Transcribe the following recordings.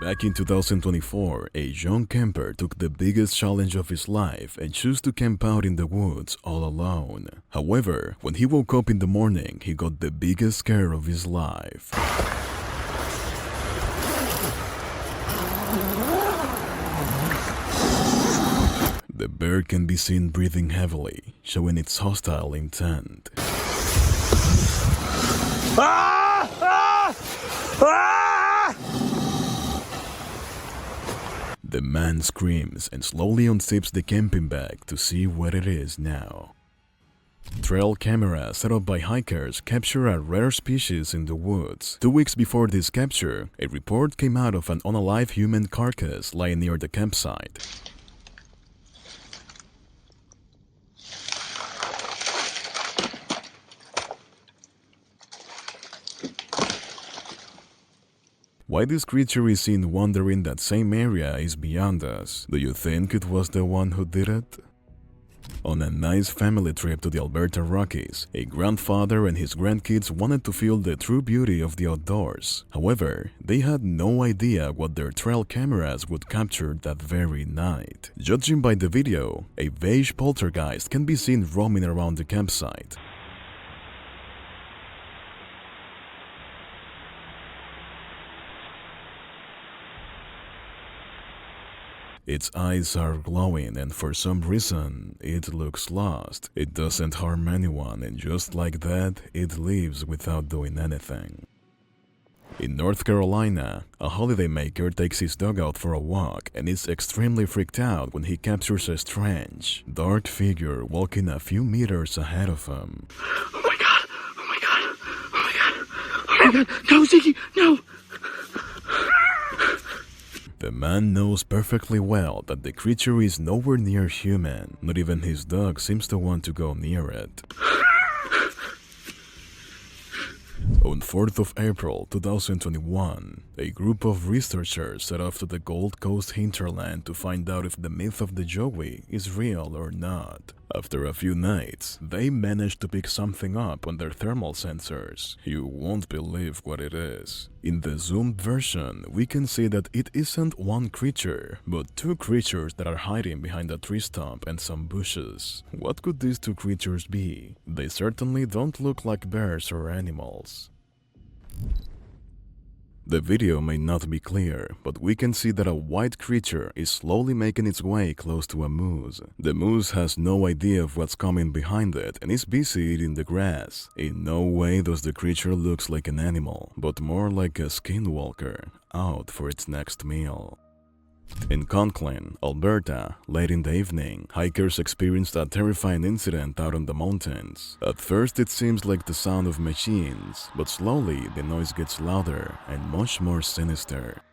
Back in 2024, a young camper took the biggest challenge of his life and chose to camp out in the woods all alone. However, when he woke up in the morning, he got the biggest scare of his life. The bear can be seen breathing heavily, showing its hostile intent. The man screams and slowly unzips the camping bag to see what it is now. Trail cameras set up by hikers capture a rare species in the woods. 2 weeks before this capture, a report came out of an unalive human carcass lying near the campsite. Why this creature is seen wandering that same area is beyond us. Do you think it was the one who did it? On a nice family trip to the Alberta Rockies, a grandfather and his grandkids wanted to feel the true beauty of the outdoors. However, they had no idea what their trail cameras would capture that very night. Judging by the video, a beige poltergeist can be seen roaming around the campsite. Its eyes are glowing and for some reason, it looks lost. It doesn't harm anyone and just like that, it leaves without doing anything. In North Carolina, a holidaymaker takes his dog out for a walk and is extremely freaked out when he captures a strange, dark figure walking a few meters ahead of him. Oh my god! Oh my god! Oh my god! Oh my god! No, Ziggy! No! The man knows perfectly well that the creature is nowhere near human. Not even his dog seems to want to go near it. On 4th of April 2021, a group of researchers set off to the Gold Coast hinterland to find out if the myth of the Joey is real or not. After a few nights, they managed to pick something up on their thermal sensors. You won't believe what it is. In the zoomed version, we can see that it isn't one creature, but 2 creatures that are hiding behind a tree stump and some bushes. What could these 2 creatures be? They certainly don't look like bears or animals. The video may not be clear, but we can see that a white creature is slowly making its way close to a moose. The moose has no idea of what's coming behind it and is busy eating the grass. In no way does the creature look like an animal, but more like a skinwalker, out for its next meal. In Conklin, Alberta, late in the evening, hikers experienced a terrifying incident out on the mountains. At first it seems like the sound of machines, but slowly the noise gets louder and much more sinister.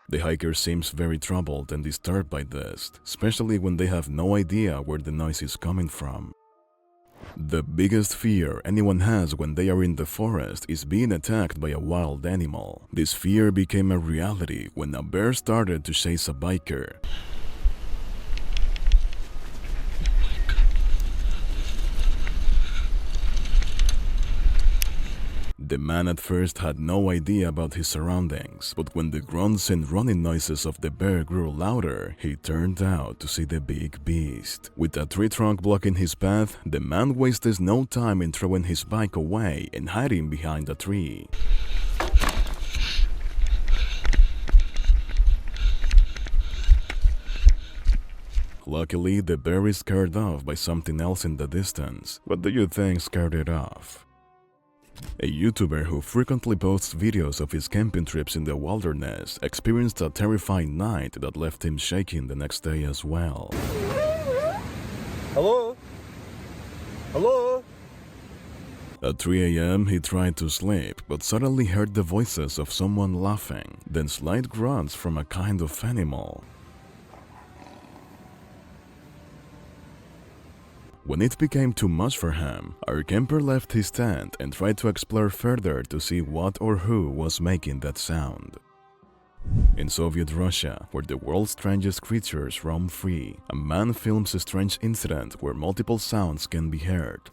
The hiker seems very troubled and disturbed by this, especially when they have no idea where the noise is coming from. The biggest fear anyone has when they are in the forest is being attacked by a wild animal. This fear became a reality when a bear started to chase a biker. The man at first had no idea about his surroundings, but when the grunts and running noises of the bear grew louder, he turned out to see the big beast. With a tree trunk blocking his path, the man wasted no time in throwing his bike away and hiding behind a tree. Luckily, the bear is scared off by something else in the distance. What do you think scared it off? A YouTuber who frequently posts videos of his camping trips in the wilderness experienced a terrifying night that left him shaking the next day as well. Hello? Hello? At 3 a.m., he tried to sleep, but suddenly heard the voices of someone laughing, then slight grunts from a kind of animal. When it became too much for him, our camper left his tent and tried to explore further to see what or who was making that sound. In Soviet Russia, where the world's strangest creatures roam free, a man films a strange incident where multiple sounds can be heard.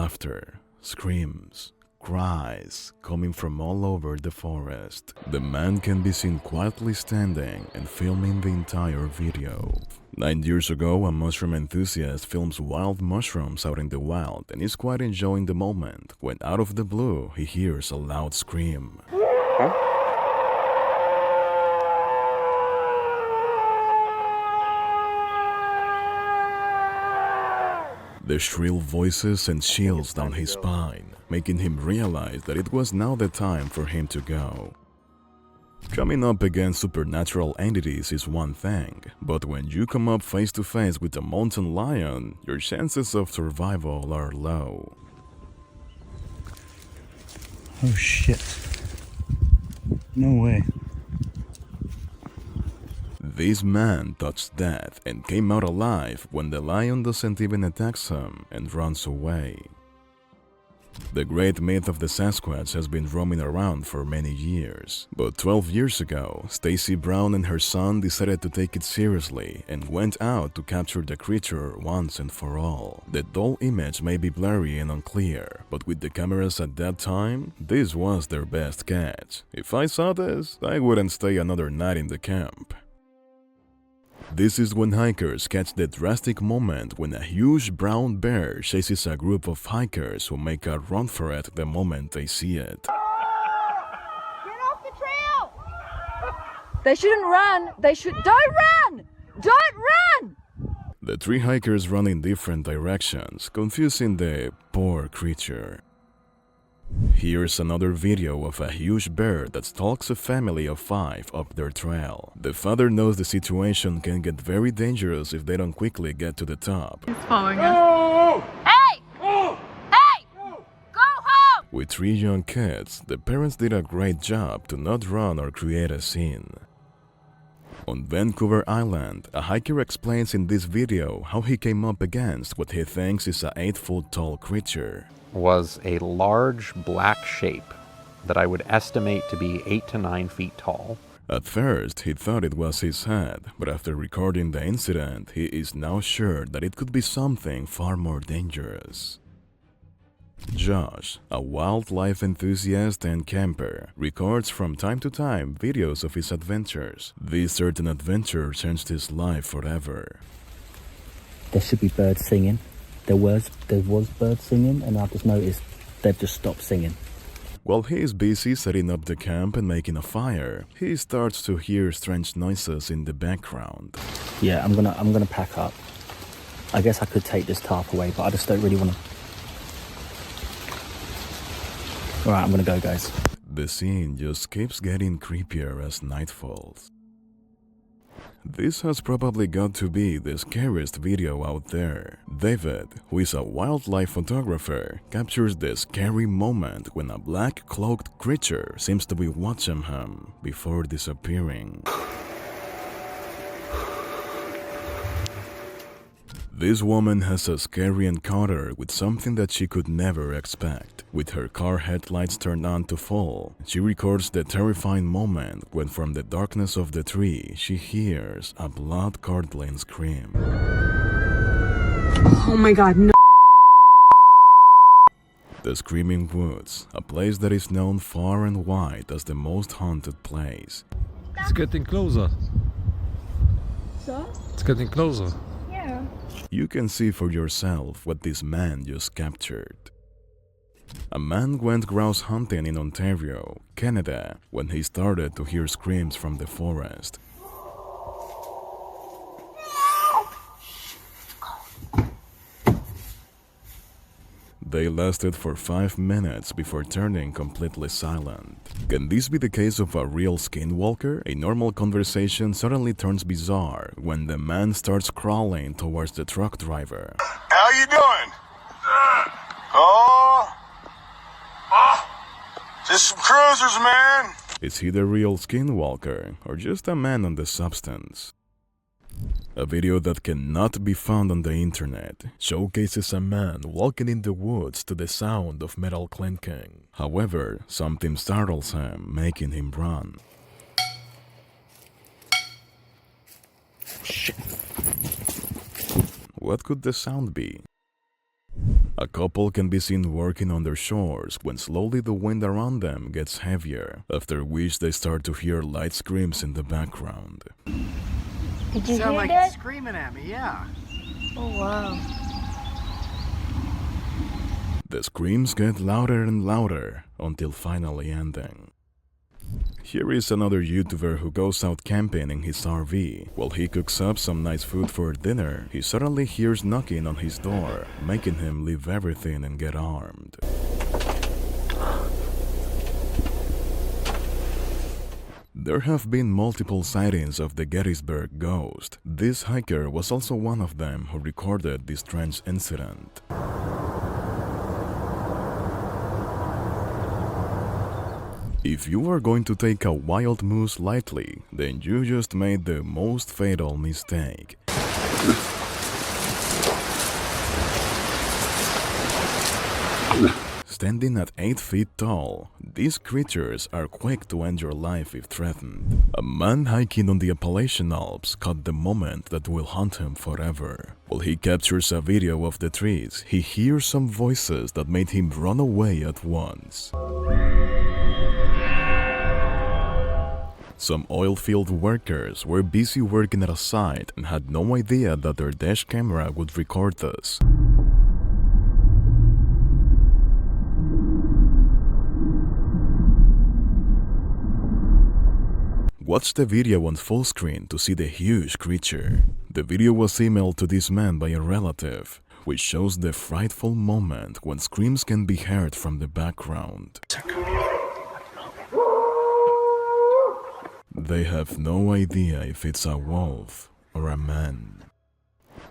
laughter, screams, cries coming from all over the forest. The man can be seen quietly standing and filming the entire video. 9 years ago, a mushroom enthusiast films wild mushrooms out in the wild and is quite enjoying the moment when out of the blue he hears a loud scream. The shrill voices sent chills down his spine, making him realize that it was now the time for him to go. Coming up against supernatural entities is one thing, but when you come up face to face with a mountain lion, your chances of survival are low. Oh shit. No way. This man touched death and came out alive when the lion doesn't even attack him and runs away. The great myth of the Sasquatch has been roaming around for many years, but 12 years ago, Stacy Brown and her son decided to take it seriously and went out to capture the creature once and for all. The dull image may be blurry and unclear, but with the cameras at that time, this was their best catch. If I saw this, I wouldn't stay another night in the camp. This is when hikers catch the drastic moment when a huge brown bear chases a group of hikers who make a run for it the moment they see it. Get off the trail! They shouldn't run. Don't run! Don't run! The three hikers run in different directions, confusing the poor creature. Here's another video of a huge bear that stalks a family of 5 up their trail. The father knows the situation can get very dangerous if they don't quickly get to the top. He's following us. Hey! Hey! Go home! With 3 young kids, the parents did a great job to not run or create a scene. On Vancouver Island, a hiker explains in this video how he came up against what he thinks is an 8-foot-tall creature. Was a large black shape that I would estimate to be 8 to 9 feet tall. At first, he thought it was his head, but after recording the incident, he is now sure that it could be something far more dangerous. Josh, a wildlife enthusiast and camper, records from time to time videos of his adventures. This certain adventure changed his life forever. There should be birds singing. There was birds singing, and I just noticed they've just stopped singing. While he is busy setting up the camp and making a fire, he starts to hear strange noises in the background. Yeah, I'm gonna pack up. I guess I could take this tarp away, but I just don't really want to. All right, I'm gonna go, guys. The scene just keeps getting creepier as night falls. This has probably got to be the scariest video out there. David, who is a wildlife photographer, captures the scary moment when a black cloaked creature seems to be watching him before disappearing. This woman has a scary encounter with something that she could never expect. With her car headlights turned on to full, she records the terrifying moment when from the darkness of the tree, she hears a blood-curdling scream. Oh my god, no. The Screaming Woods, a place that is known far and wide as the most haunted place. It's getting closer. So? It's getting closer. Yeah. You can see for yourself what this man just captured. A man went grouse hunting in Ontario, Canada, when he started to hear screams from the forest. They lasted for 5 minutes before turning completely silent. Can this be the case of a real skinwalker? A normal conversation suddenly turns bizarre when the man starts crawling towards the truck driver. How you doing? Just some cruisers, man. Is he the real skinwalker or just a man on the substance? A video that cannot be found on the internet showcases a man walking in the woods to the sound of metal clinking. However, something startles him, making him run. Shit. What could the sound be? A couple can be seen working on their shores when slowly the wind around them gets heavier, after which they start to hear light screams in the background. Did you Sound hear like that? it's screaming at me, yeah. Oh wow. The screams get louder and louder until finally ending. Here is another YouTuber who goes out camping in his RV. While he cooks up some nice food for dinner, he suddenly hears knocking on his door, making him leave everything and get armed. There have been multiple sightings of the Gettysburg Ghost. This hiker was also one of them who recorded this strange incident. If you are going to take a wild moose lightly, then you just made the most fatal mistake. Standing at 8 feet tall, these creatures are quick to end your life if threatened. A man hiking on the Appalachian Alps caught the moment that will haunt him forever. While he captures a video of the trees, he hears some voices that made him run away at once. Some oil-field workers were busy working at a site and had no idea that their dash camera would record this. Watch the video on full screen to see the huge creature. The video was emailed to this man by a relative, which shows the frightful moment when screams can be heard from the background. They have no idea if it's a wolf or a man.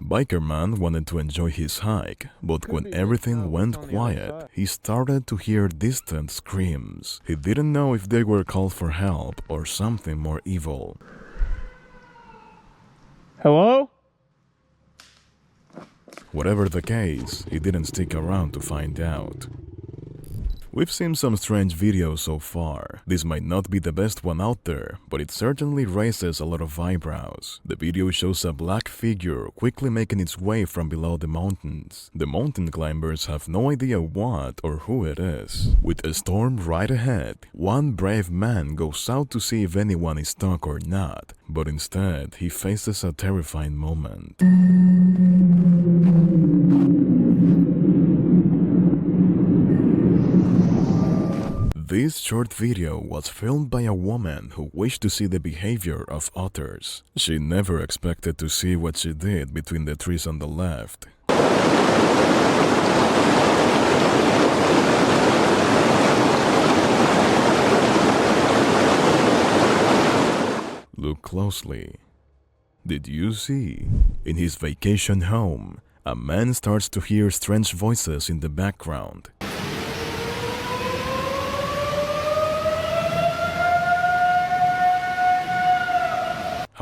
Biker Man wanted to enjoy his hike, but when everything went quiet, he started to hear distant screams. He didn't know if they were called for help or something more evil. Hello? Whatever the case, he didn't stick around to find out. We've seen some strange videos so far. This might not be the best one out there, but it certainly raises a lot of eyebrows. The video shows a black figure quickly making its way from below the mountains. The mountain climbers have no idea what or who it is. With a storm right ahead, one brave man goes out to see if anyone is stuck or not, but instead he faces a terrifying moment. This short video was filmed by a woman who wished to see the behavior of otters. She never expected to see what she did between the trees on the left. Look closely. Did you see? In his vacation home, a man starts to hear strange voices in the background.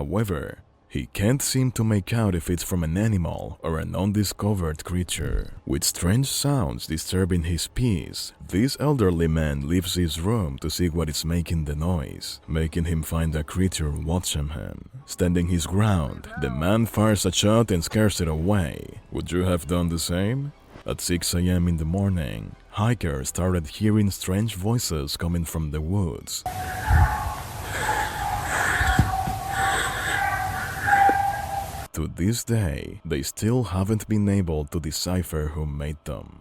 However, he can't seem to make out if it's from an animal or an undiscovered creature. With strange sounds disturbing his peace, this elderly man leaves his room to see what is making the noise, making him find a creature watching him. Standing his ground, the man fires a shot and scares it away. Would you have done the same? At 6 a.m. in the morning, hikers started hearing strange voices coming from the woods. To this day, they still haven't been able to decipher who made them.